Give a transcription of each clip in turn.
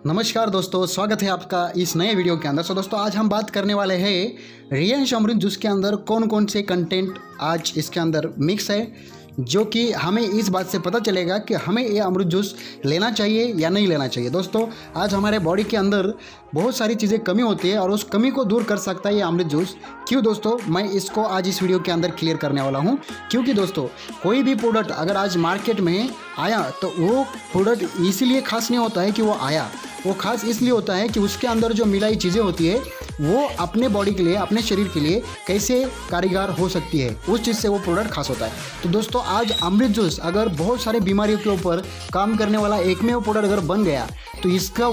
नमस्कार दोस्तों, स्वागत है आपका इस नए वीडियो के अंदर। दोस्तों आज हम बात करने वाले हैं रियांश अमृत जूस के अंदर कौन कौन से कंटेंट आज इसके अंदर मिक्स है, जो कि हमें इस बात से पता चलेगा कि हमें ये अमृत जूस लेना चाहिए या नहीं लेना चाहिए। दोस्तों आज हमारे बॉडी के अंदर बहुत सारी चीज़ें कमी होती है और उस कमी को दूर कर सकता है ये अमृत जूस। क्यों दोस्तों, मैं इसको आज इस वीडियो के अंदर क्लियर करने वाला हूँ। क्योंकि दोस्तों कोई भी प्रोडक्ट अगर आज मार्केट में आया तो वो प्रोडक्ट इसीलिए खास नहीं होता है कि वो आया, वो खास इसलिए होता है कि उसके अंदर जो मिलाई चीज़ें होती है वो अपने बॉडी के लिए, अपने शरीर के लिए कैसे कारीगर हो सकती है, उस चीज़ से वो प्रोडक्ट खास होता है। तो दोस्तों आज अमृत जूस अगर बहुत सारी बीमारियों के ऊपर काम करने वाला एकमेव प्रोडक्ट अगर बन गया तो इसका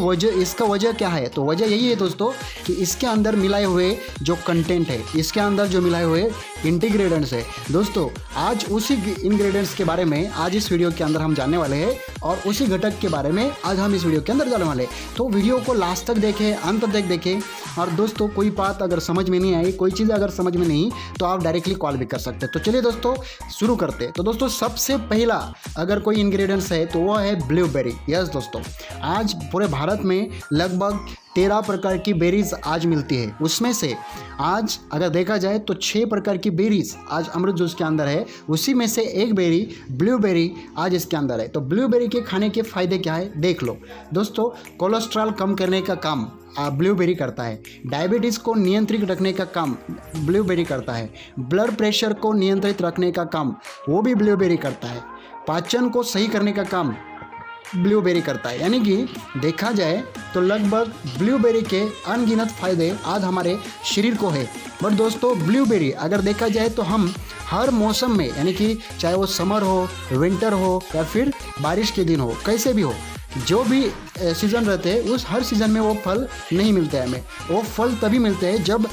वजह क्या है? तो वजह यही है दोस्तों कि इसके अंदर मिलाए हुए जो कंटेंट है, इसके अंदर जो मिलाए हुए इंटीग्रेडिएंट्स है। दोस्तों आज उसी इंग्रेडिएंट्स के बारे में आज इस वीडियो के अंदर हम जानने वाले हैं और उसी घटक के बारे में आज हम इस वीडियो के अंदर जानने वाले हैं। तो वीडियो को लास्ट तक देखें, अंत तक देखें। और दोस्तों कोई बात अगर समझ में नहीं आई, कोई चीज़ अगर समझ में नहीं, तो आप डायरेक्टली कॉल भी कर सकते हैं। तो चलिए दोस्तों शुरू करते हैं। तो दोस्तों सबसे पहला अगर कोई इंग्रेडिएंट्स है तो वो है ब्लूबेरी। यस दोस्तों, आज पूरे भारत में लगभग 13 प्रकार की बेरीज आज मिलती है। उसमें से आज अगर देखा जाए तो 6 प्रकार की बेरीज आज अमृत जूस के अंदर है। उसी में से एक बेरी ब्लूबेरी आज इसके अंदर है। तो ब्लूबेरी के खाने के फ़ायदे क्या है देख लो दोस्तों। कोलेस्ट्रॉल कम करने का काम ब्लूबेरी करता है। डायबिटीज़ को नियंत्रित रखने का काम ब्लूबेरी करता है। ब्लड प्रेशर को नियंत्रित रखने का काम वो भी ब्लूबेरी करता है। पाचन को सही करने का काम ब्लूबेरी करता है। यानी कि देखा जाए तो लगभग ब्लूबेरी के अनगिनत फायदे आज हमारे शरीर को है। बट दोस्तों ब्लूबेरी अगर देखा जाए तो हम हर मौसम में, यानी कि चाहे वो समर हो, विंटर हो या फिर बारिश के दिन हो, कैसे भी हो, जो भी सीज़न रहते हैं उस हर सीज़न में वो फल नहीं मिलते हैं हमें। वो फल तभी मिलते हैं जब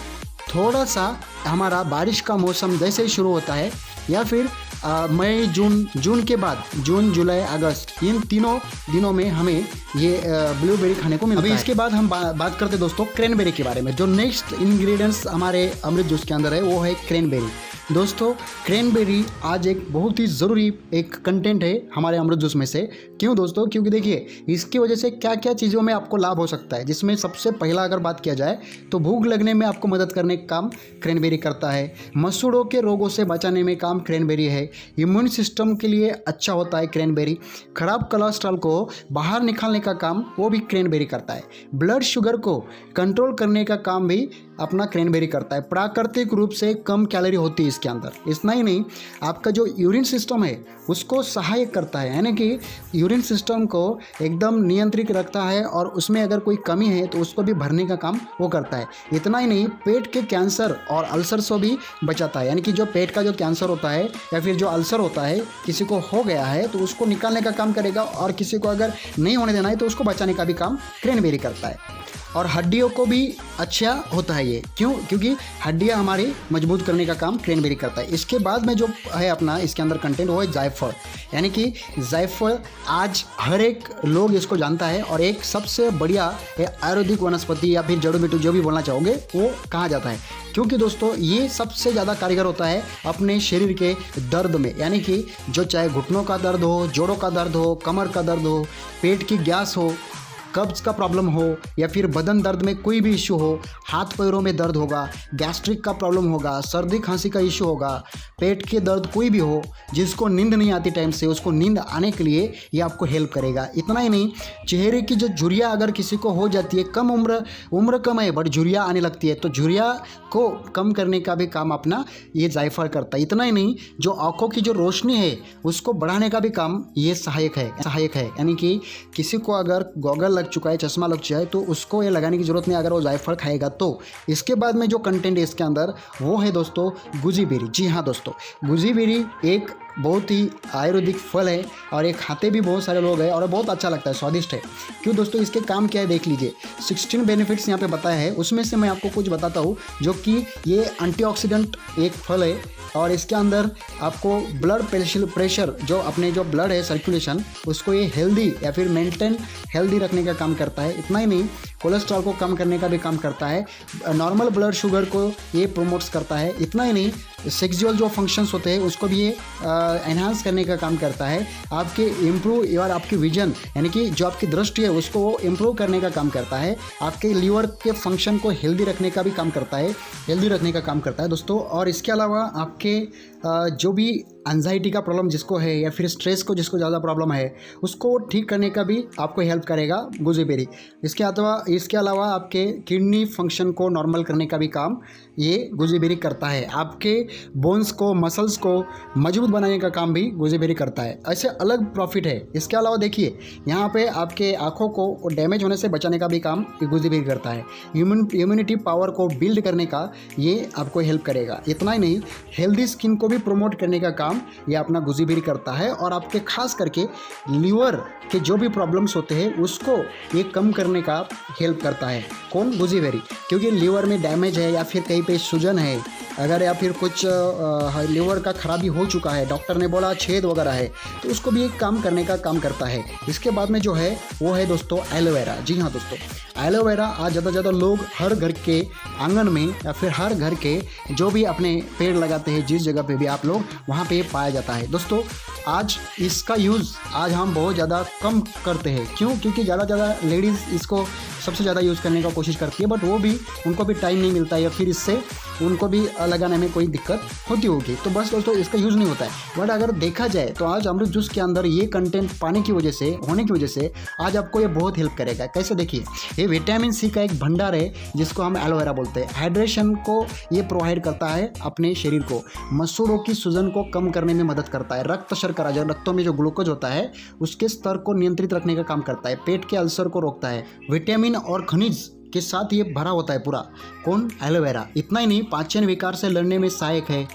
थोड़ा सा हमारा बारिश का मौसम जैसे ही शुरू होता है या फिर मई जून के बाद जून जुलाई अगस्त, इन तीनों दिनों में हमें ये ब्लूबेरी खाने को मिलता है। अभी इसके बाद हम बात करते दोस्तों क्रैनबेरी के बारे में। जो नेक्स्ट इंग्रेडिएंट्स हमारे अमृत जूस के अंदर है वो है क्रैनबेरी। दोस्तों क्रैनबेरी आज एक बहुत ही ज़रूरी एक कंटेंट है हमारे अमृत जूस में से। क्यों दोस्तों? क्योंकि देखिए इसकी वजह से क्या क्या चीज़ों में आपको लाभ हो सकता है, जिसमें सबसे पहला अगर बात किया जाए तो भूख लगने में आपको मदद करने का काम क्रैनबेरी करता है। मसूड़ों के रोगों से बचाने में काम क्रैनबेरी है। इम्यून सिस्टम के लिए अच्छा होता है क्रैनबेरी। खराब कोलेस्ट्रॉल को बाहर निकालने का काम वो भी क्रैनबेरी करता है। ब्लड शुगर को कंट्रोल करने का काम भी अपना क्रैनबेरी करता है। प्राकृतिक रूप से कम कैलोरी होती है इसके अंदर। इतना ही नहीं, आपका जो यूरिन सिस्टम है उसको सहायक करता है, यानी कि यूरिन सिस्टम को एकदम नियंत्रित रखता है और उसमें अगर कोई कमी है तो उसको भी भरने का काम वो करता है। इतना ही नहीं, पेट के कैंसर और अल्सर से भी बचाता है। यानी कि जो पेट का जो कैंसर होता है या फिर जो अल्सर होता है, किसी को हो गया है तो उसको निकालने का काम करेगा, और किसी को अगर नहीं होने देना है तो उसको बचाने का भी काम क्रैनबेरी करता है। और हड्डियों को भी अच्छा होता है ये। क्यों? क्योंकि हड्डियां हमारी मजबूत करने का काम क्रैनबेरी करता है। इसके बाद में जो है अपना इसके अंदर कंटेंट वो है जायफल। यानी कि जायफल आज हर एक लोग इसको जानता है और एक सबसे बढ़िया आयुर्वेदिक वनस्पति या फिर जड़ी बूटी जो भी बोलना चाहोगे वो कहा जाता है। क्योंकि दोस्तों ये सबसे ज़्यादा कारीगर होता है अपने शरीर के दर्द में। यानी कि जो चाहे घुटनों का दर्द हो, जोड़ों का दर्द हो, कमर का दर्द हो, पेट की गैस हो, कब्ज का प्रॉब्लम हो या फिर बदन दर्द में कोई भी इशू हो, हाथ पैरों में दर्द होगा, गैस्ट्रिक का प्रॉब्लम होगा, सर्दी खांसी का इशू होगा, पेट के दर्द कोई भी हो, जिसको नींद नहीं आती टाइम से, उसको नींद आने के लिए ये आपको हेल्प करेगा। इतना ही नहीं, चेहरे की जो झुर्रियाँ अगर किसी को हो जाती है, कम उम्र कम है बट झुर्रियाँ आने लगती है, तो झुर्रियाँ को कम करने का भी काम अपना ये जायफल करता है। इतना ही नहीं, जो आँखों की जो रोशनी है उसको बढ़ाने का भी काम ये सहायक है। यानी कि किसी को अगर गॉगल लग चुका है, चश्मा लग चुका है, तो उसको ये लगाने की जरूरत नहीं अगर वो जायफल खाएगा तो। इसके बाद में जो कंटेंट है इसके अंदर वो है दोस्तों गुजीबेरी। जी हाँ दोस्तों, गुजीबेरी एक बहुत ही आयुर्वेदिक फल है और ये खाते भी बहुत सारे लोग हैं और बहुत अच्छा लगता है, स्वादिष्ट है। क्यों दोस्तों? इसके काम क्या है देख लीजिए। 16 बेनिफिट्स यहाँ पे बताया है, उसमें से मैं आपको कुछ बताता हूँ। जो कि ये एंटीऑक्सीडेंट एक फल है और इसके अंदर आपको ब्लड प्रेशर जो अपने जो ब्लड है सर्कुलेशन उसको ये हेल्दी या फिर मेंटेन हेल्दी रखने का काम करता है। इतना ही नहीं, कोलेस्ट्रॉल को कम करने का भी काम करता है, नॉर्मल ब्लड शुगर को ये प्रमोट्स करता है। इतना ही नहीं, सेक्सुअल जो फंक्शंस होते हैं उसको भी ये एनहांस करने का काम करता है। आपके इम्प्रूव और आपकी विजन यानी कि जो आपकी दृष्टि है उसको वो इम्प्रूव करने का काम करता है। आपके लीवर के फंक्शन को हेल्दी रखने का भी काम करता है, हेल्दी रखने का काम करता है दोस्तों। और इसके अलावा आपके जो भी एंजाइटी का प्रॉब्लम जिसको है या फिर स्ट्रेस को जिसको ज़्यादा प्रॉब्लम है उसको ठीक करने का भी आपको हेल्प करेगा गुजीबेरी। इसके अलावा आपके किडनी फंक्शन को नॉर्मल करने का भी काम ये गुजीबेरी करता है। आपके बोन्स को मसल्स को मजबूत बनाने का काम भी गुजीबेरी करता है। ऐसे अलग प्रॉफिट है। इसके अलावा देखिए यहाँ पे आपके आँखों को डैमेज होने से बचाने का भी काम ये गुजीबेरी करता है। इम्यूनिटी पावर को बिल्ड करने का ये आपको हेल्प करेगा। इतना ही नहीं, हेल्दी स्किन को भी प्रमोट करने का काम ये अपना गुजीबेरी करता है। और आपके खास करके लीवर के जो भी प्रॉब्लम्स होते हैं उसको ये कम करने का हेल्प करता है। कौन? गुजीबेरी। क्योंकि लीवर में डैमेज है या फिर कहीं पे सूजन है अगर, या फिर कुछ लीवर का खराबी हो चुका है, डॉक्टर ने बोला छेद वगैरह है, तो उसको भी एक काम करने का काम करता है। इसके बाद में जो है वो है दोस्तों एलोवेरा। जी हाँ दोस्तों, एलोवेरा आज ज़्यादा ज़्यादा लोग हर घर के आंगन में या फिर हर घर के जो भी अपने पेड़ लगाते हैं, जिस जगह पे भी आप लोग वहाँ पे पाया जाता है दोस्तों। आज इसका यूज़ आज हम बहुत ज़्यादा कम करते हैं। क्यों? क्योंकि ज़्यादा लेडीज़ इसको सबसे ज़्यादा यूज़ करने का कोशिश करती है, बट वो भी उनको भी टाइम नहीं मिलता है या फिर इससे उनको भी लगाने में कोई दिक्कत होती होगी, तो बस दोस्तों इसका यूज़ नहीं होता है। बट अगर देखा जाए तो आज अमृत जूस के अंदर ये कंटेंट पाने की वजह से होने की वजह से आज आपको ये बहुत हेल्प करेगा। कैसे? देखिए, ये विटामिन सी का एक भंडार है जिसको हम एलोवेरा बोलते हैं। हाइड्रेशन को ये प्रोवाइड करता है अपने शरीर को, मसूड़ों की सूजन को कम करने में मदद करता है, रक्त शर्करा जो रक्तों में जो ग्लूकोज होता है उसके स्तर को नियंत्रित रखने का काम करता है, पेट के अल्सर को रोकता है, विटामिन और खनिज के साथ ये भरा होता है पूरा। कौन? एलोवेरा। इतना ही नहीं, पाचन विकार से लड़ने में सहायक है,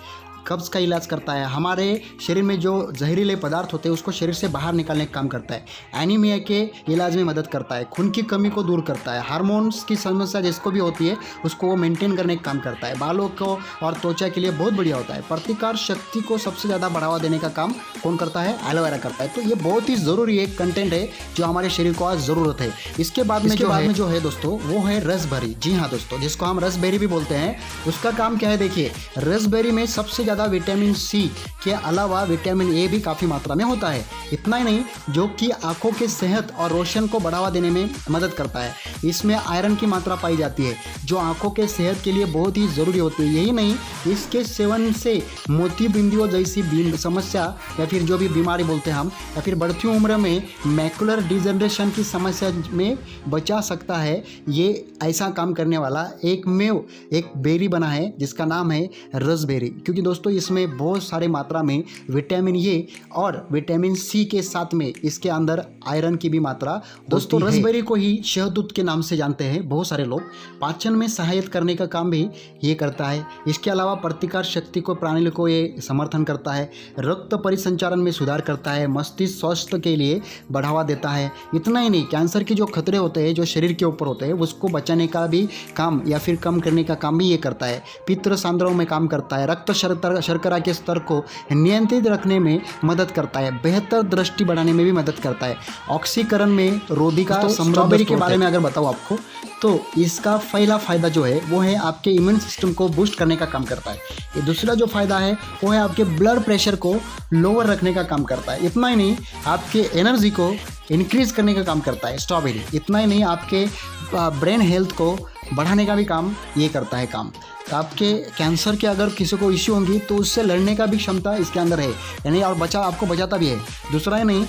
कब्ज़ का इलाज करता है, हमारे शरीर में जो जहरीले पदार्थ होते हैं उसको शरीर से बाहर निकालने का काम करता है, एनीमिया के इलाज में मदद करता है, खून की कमी को दूर करता है, हार्मोन्स की समस्या जिसको भी होती है उसको वो मेंटेन करने का काम करता है, बालों को और त्वचा के लिए बहुत बढ़िया होता है, प्रतिकार शक्ति को सबसे ज़्यादा बढ़ावा देने का काम कौन करता है? एलोवेरा करता है। तो ये बहुत ही ज़रूरी एक कंटेंट है जो हमारे शरीर को आज ज़रूरत है। इसके बाद में जो है दोस्तों वो है रसबेरी। जी हाँ दोस्तों, जिसको हम रसबेरी भी बोलते हैं। उसका काम क्या है? देखिए, रसबेरी में सबसे ज़्यादा विटामिन सी के अलावा विटामिन ए भी काफ़ी मात्रा में होता है। इतना ही नहीं, जो कि आंखों के सेहत और रोशन को बढ़ावा देने में मदद करता है। इसमें आयरन की मात्रा पाई जाती है जो आंखों के सेहत के लिए बहुत ही ज़रूरी होती है। यही नहीं, इसके सेवन से मोती बिंदुओं जैसी समस्या या फिर जो भी बीमारी बोलते हैं हम, या फिर बढ़ती उम्र में मैकुलर डिजनरेशन की समस्या में बचा सकता है। ये ऐसा काम करने वाला एक बेरी बना है जिसका नाम है रसबेरी। क्योंकि दोस्तों इसमें बहुत सारे मात्रा में विटामिन ए और विटामिन सी के साथ में इसके अंदर आयरन की भी मात्रा दोस्तों। रसबेरी को ही शहतूत के नाम से जानते हैं बहुत सारे लोग। पाचन में सहायता करने का काम भी ये करता है। इसके अलावा प्रतिकार शक्ति को प्रणाली को ये समर्थन करता है, रक्त परिसंचारण में सुधार करता है, मस्तिष्क स्वास्थ्य के लिए बढ़ावा देता है। इतना ही नहीं, कैंसर के जो खतरे होते हैं जो शरीर के ऊपर होते हैं उसको बचाने का भी काम या फिर कम करने का काम भी ये करता है। पित्त सांद्रों में काम करता है, रक्त शर्करा के स्तर को नियंत्रित रखने में मदद करता है, बेहतर दृष्टि बढ़ाने में भी मदद करता है, ऑक्सीकरण में रोधी का। स्ट्रॉबेरी के बारे में अगर बताऊँ आपको तो इसका पहला फ़ायदा जो है वो है आपके इम्यून सिस्टम को बूस्ट करने का काम करता है। ये दूसरा जो फ़ायदा है वो है आपके ब्लड प्रेशर को लोअर रखने का काम करता है। इतना ही नहीं, आपके एनर्जी को इंक्रीज़ करने का काम करता है स्ट्रॉबेरी। इतना ही नहीं, आपके ब्रेन हेल्थ को बढ़ाने का भी काम ये करता है काम। तो आपके कैंसर के अगर किसी को इश्यू होंगी तो उससे लड़ने का भी क्षमता इसके अंदर है, यानी और आपको बचाता भी है। दूसरा ही नहीं,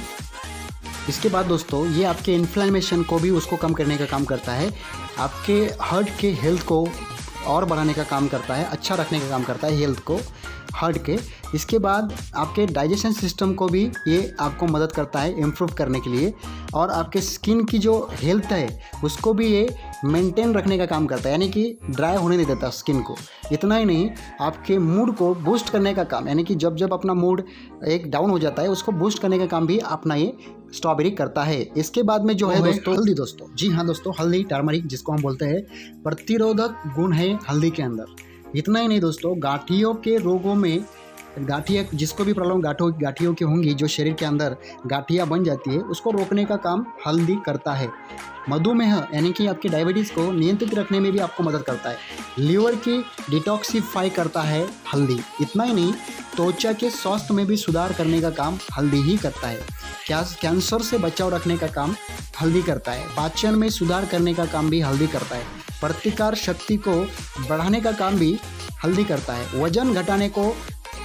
इसके बाद दोस्तों ये आपके इन्फ्लेमेशन को भी उसको कम करने का काम करता है, आपके हार्ट के हेल्थ को और बढ़ाने का काम करता है, अच्छा रखने का काम करता है हेल्थ को हार्ट के। इसके बाद आपके डाइजेशन सिस्टम को भी ये आपको मदद करता है इम्प्रूव करने के लिए, और आपके स्किन की जो हेल्थ है उसको भी ये मेंटेन रखने का काम करता है, यानी कि ड्राई होने नहीं देता स्किन को। इतना ही नहीं, आपके मूड को बूस्ट करने का काम, यानी कि जब अपना मूड एक डाउन हो जाता है उसको बूस्ट करने का काम भी अपना ये स्ट्रॉबेरी करता है। इसके बाद में जो है दोस्तों हल्दी दोस्तों। जी हाँ दोस्तों, हल्दी टर्मरिक जिसको हम बोलते हैं, प्रतिरोधक गुण है हल्दी के अंदर। इतना ही नहीं दोस्तों, गांठियों के रोगों में, गांठिया जिसको भी प्रॉब्लम गांठियों की होंगी, जो शरीर के अंदर गांठियाँ बन जाती है, उसको रोकने का काम हल्दी करता है। मधुमेह यानी कि आपकी डायबिटीज़ को नियंत्रित रखने में भी आपको मदद करता है। लीवर की डिटॉक्सिफाई करता है हल्दी। इतना ही नहीं, त्वचा के स्वास्थ्य में भी सुधार करने का काम हल्दी ही करता है। कैंसर से बचाव रखने का काम हल्दी करता है। पाचन में सुधार करने का काम भी हल्दी करता है। प्रतिकार शक्ति को बढ़ाने का काम भी हल्दी करता है। वजन घटाने को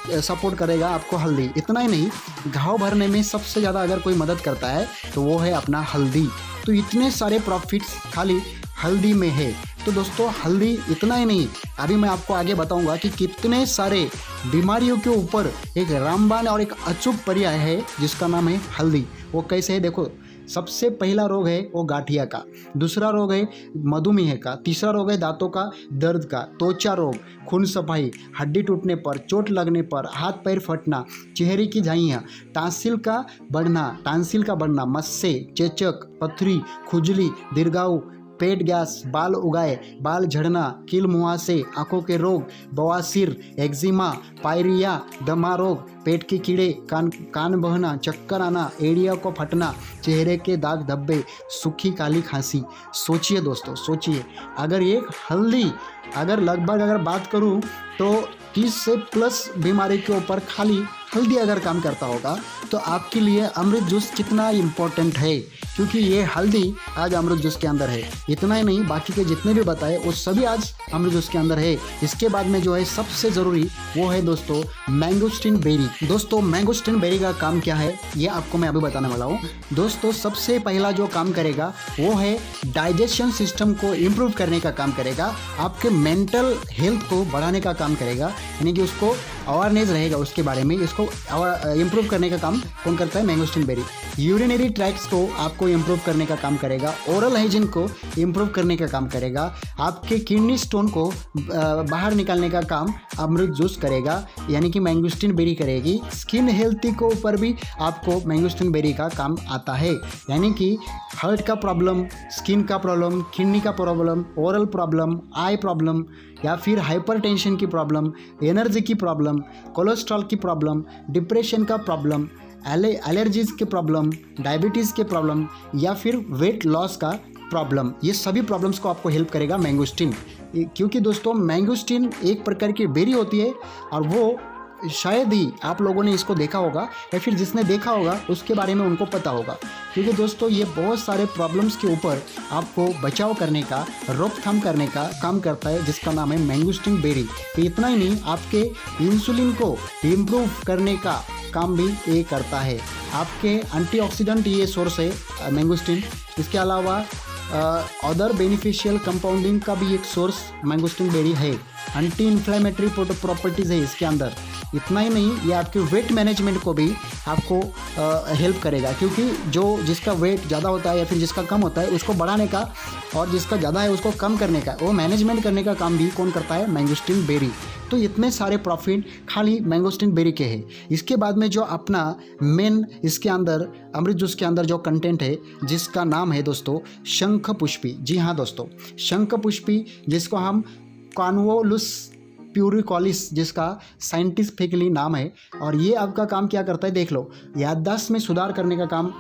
सपोर्ट करेगा आपको हल्दी। इतना ही नहीं, घाव भरने में सबसे ज़्यादा अगर कोई मदद करता है तो वो है अपना हल्दी। तो इतने सारे प्रॉफिट्स खाली हल्दी में है। तो दोस्तों हल्दी इतना ही नहीं, अभी मैं आपको आगे बताऊंगा कि कितने सारे बीमारियों के ऊपर एक रामबाण और एक अचूक पर्याय है जिसका नाम है हल्दी। वो कैसे है देखो, सबसे पहला रोग है वो गांठिया का, दूसरा रोग है मधुमेह का, तीसरा रोग है दांतों का दर्द का, त्वचा रोग, खून सफाई, हड्डी टूटने पर, चोट लगने पर, हाथ पैर फटना, चेहरे की झाइयाँ, टांसिल का बढ़ना, मस्से, चेचक, पथरी, खुजली, दीर्घायु, पेट गैस, बाल उगाए, बाल झड़ना, कील मुहासे, आंखों के रोग, बवासीर, एक्जिमा, पायरिया, दमा रोग, पेट के कीड़े, कान बहना, चक्कर आना, एड़िया को फटना, चेहरे के दाग धब्बे, सूखी काली खांसी। सोचिए दोस्तों, सोचिए, अगर एक हल्दी अगर बात करूं तो 30 से प्लस बीमारी के ऊपर खाली हल्दी अगर काम करता होगा तो आपके लिए अमृत जूस कितना इम्पोर्टेंट है, क्योंकि ये हल्दी आज अमृत जूस के अंदर है। इतना ही नहीं, बाकी के जितने भी बताए वो सभी आज अमृत जूस के अंदर है। इसके बाद में जो है सबसे ज़रूरी वो है दोस्तों मैंगोस्टीन बेरी। दोस्तों मैंगोस्टीन बेरी का काम क्या है ये आपको मैं अभी बताने वाला हूँ। दोस्तों सबसे पहला जो काम करेगा वो है डाइजेशन सिस्टम को इम्प्रूव करने का काम करेगा, आपके मेंटल हेल्थ को बढ़ाने का काम करेगा, यानी कि उसको अवेयरनेस रहेगा उसके बारे में। इसको इम्प्रूव करने का काम कौन करता है? Mangosteen berry. यूरिनरी ट्रैक्ट्स को आपको इम्प्रूव करने का काम करेगा, ओरल हाइजीन को इम्प्रूव करने का काम करेगा, आपके किडनी स्टोन को बाहर निकालने का काम अमृत जूस करेगा, यानी कि मैंगोस्टीन बेरी करेगी। स्किन हेल्थी को ऊपर भी आपको मैंगोस्टीन बेरी का काम आता है, यानी कि हार्ट का प्रॉब्लम, स्किन का प्रॉब्लम, किडनी का प्रॉब्लम, ओरल प्रॉब्लम, आई प्रॉब्लम, या फिर हाइपरटेंशन की प्रॉब्लम, एनर्जी की प्रॉब्लम, कोलेस्ट्रॉल की प्रॉब्लम, डिप्रेशन का प्रॉब्लम, एलर्जीज के प्रॉब्लम, डायबिटीज़ के प्रॉब्लम, या फिर वेट लॉस का प्रॉब्लम, ये सभी प्रॉब्लम्स को आपको हेल्प करेगा मैंगोस्टीन। क्योंकि दोस्तों मैंगोस्टीन एक प्रकार की बेरी होती है और वो शायद ही आप लोगों ने इसको देखा होगा या फिर जिसने देखा होगा उसके बारे में उनको पता होगा, क्योंकि दोस्तों ये बहुत सारे प्रॉब्लम्स के ऊपर आपको बचाव करने का, रोकथाम करने का काम करता है, जिसका नाम है मैंगोस्टीन बेरी। तो इतना ही नहीं, आपके इंसुलिन को इम्प्रूव करने का काम भी ये करता है। आपके एंटीऑक्सीडेंट ये सोर्स है मैंगोस्टीन। इसके अलावा अदर बेनिफिशियल कंपाउंडिंग का भी एक सोर्स मैंगोस्टीन बेरी है। एंटी इन्फ्लेमेटरी प्रॉपर्टीज़ है इसके अंदर। इतना ही नहीं, ये आपके वेट मैनेजमेंट को भी आपको हेल्प करेगा, क्योंकि जिसका वेट ज़्यादा होता है या फिर जिसका कम होता है उसको बढ़ाने का, और जिसका ज़्यादा है उसको कम करने का, वो मैनेजमेंट करने का काम भी कौन करता है? Mangosteen berry. तो इतने सारे प्रॉफिट खाली मैंगोस्टीन बेरी के हैं। इसके बाद में जो अपना मेन इसके अंदर अमृत जूस के अंदर जो कंटेंट है जिसका नाम है दोस्तों शंख पुष्पी। जी हाँ दोस्तों, शंख पुष्पी, जिसको हम कॉन्वोलुस प्यूरिकॉलिस जिसका साइंटिफिकली नाम है, और ये आपका काम क्या करता है देख लो, याददाश्त में सुधार करने का काम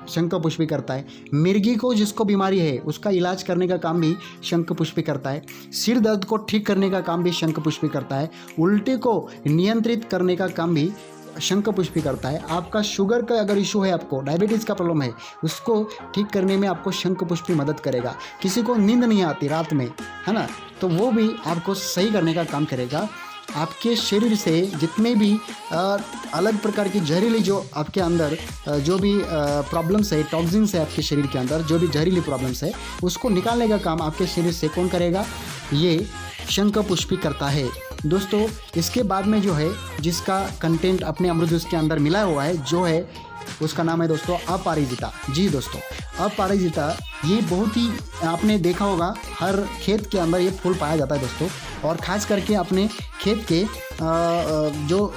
शंख पुष्पी करता है। मिर्गी को जिसको बीमारी है उसका इलाज करने का काम भी शंख पुष्पी करता है। सिर दर्द को ठीक करने का काम भी शंख पुष्पी करता है। उल्टी को नियंत्रित करने का काम भी शंख पुष्पी करता है। आपका शुगर का अगर इशू है, आपको डायबिटीज़ का प्रॉब्लम है, उसको ठीक करने में आपको शंख पुष्पी मदद करेगा। किसी को नींद नहीं आती रात में, है ना, तो वो भी आपको सही करने का काम करेगा। आपके शरीर से जितने भी अलग प्रकार की जहरीली जो आपके अंदर जो भी प्रॉब्लम्स है, टॉक्सिन्स है आपके शरीर के अंदर, जो भी जहरीली प्रॉब्लम्स है उसको निकालने का काम आपके शरीर से कौन करेगा? ये शंख पुष्पी करता है। दोस्तों इसके बाद में जो है जिसका कंटेंट अपने अमृत जूस के अंदर मिला हुआ है, जो है उसका नाम है दोस्तों अपराजिता। जी दोस्तों, अपराजिता ये बहुत ही आपने देखा होगा, हर खेत के अंदर ये फूल पाया जाता है दोस्तों, और ख़ास करके अपने खेत के जो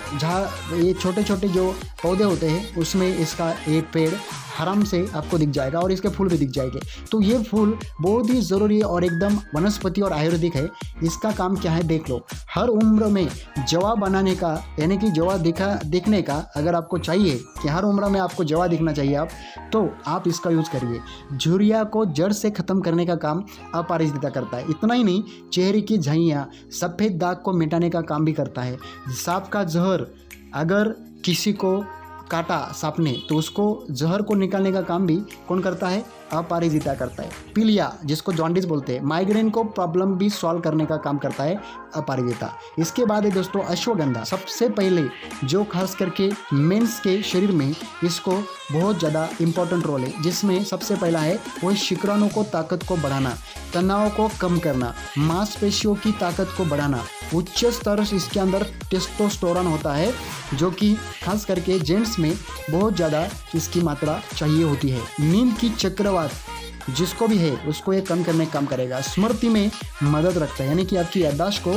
ये छोटे छोटे जो पौधे होते हैं उसमें इसका एक पेड़ आराम से आपको दिख जाएगा और इसके फूल भी दिख जाएंगे। तो ये फूल बहुत ही ज़रूरी और एकदम वनस्पति और आयुर्वेदिक है। इसका काम क्या है देख लो। हर उम्र में जवा बनाने का यानी कि जवा दिखने का अगर आपको चाहिए कि हर उम्र में आपको जवा दिखना चाहिए तो आप इसका यूज़ करिए। झुर्रिया को जड़ से ख़त्म करने का काम अपराजिता करता है। इतना ही नहीं, चेहरे की झाइयाँ, सफ़ेद दाग को मिटाने का काम भी करता है। सांप का जहर अगर किसी को काटा सांप ने तो उसको जहर को निकालने का काम भी कौन करता है? अपराजिता करता है। पीलिया जिसको जॉन्डिस बोलते हैं, माइग्रेन को प्रॉब्लम भी सॉल्व करने का काम करता है अपराजिता। इसके बाद है दोस्तों अश्वगंधा। सबसे पहले जो खास करके मेंस के शरीर में इसको बहुत ज़्यादा इम्पोर्टेंट रोल है, जिसमें सबसे पहला है वो शुक्राणु को ताकत को बढ़ाना, तनाव को कम करना, मांसपेशियों की ताकत को बढ़ाना। उच्च स्तर इसके अंदर टेस्टोस्टेरोन होता है जो कि खास करके जेंट्स में बहुत ज़्यादा इसकी मात्रा चाहिए होती है। नींद की चक्रवात जिसको भी है उसको ये कम करने का काम करेगा। स्मृति में मदद रखता है यानी कि आपकी याददाश्त को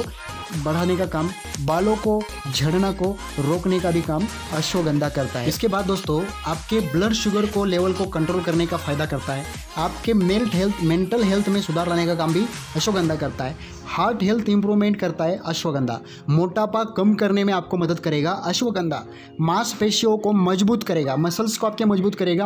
बढ़ाने का काम, बालों को झड़ना को रोकने का भी काम अश्वगंधा करता है। इसके बाद दोस्तों आपके ब्लड शुगर को लेवल को कंट्रोल करने का फायदा करता है। आपके मेंटल हेल्थ में सुधार लाने का काम भी अश्वगंधा करता है। हार्ट हेल्थ इंप्रूवमेंट करता है अश्वगंधा। मोटापा कम करने में आपको मदद करेगा अश्वगंधा। मांसपेशियों को मजबूत करेगा, मसल्स को आपके मजबूत करेगा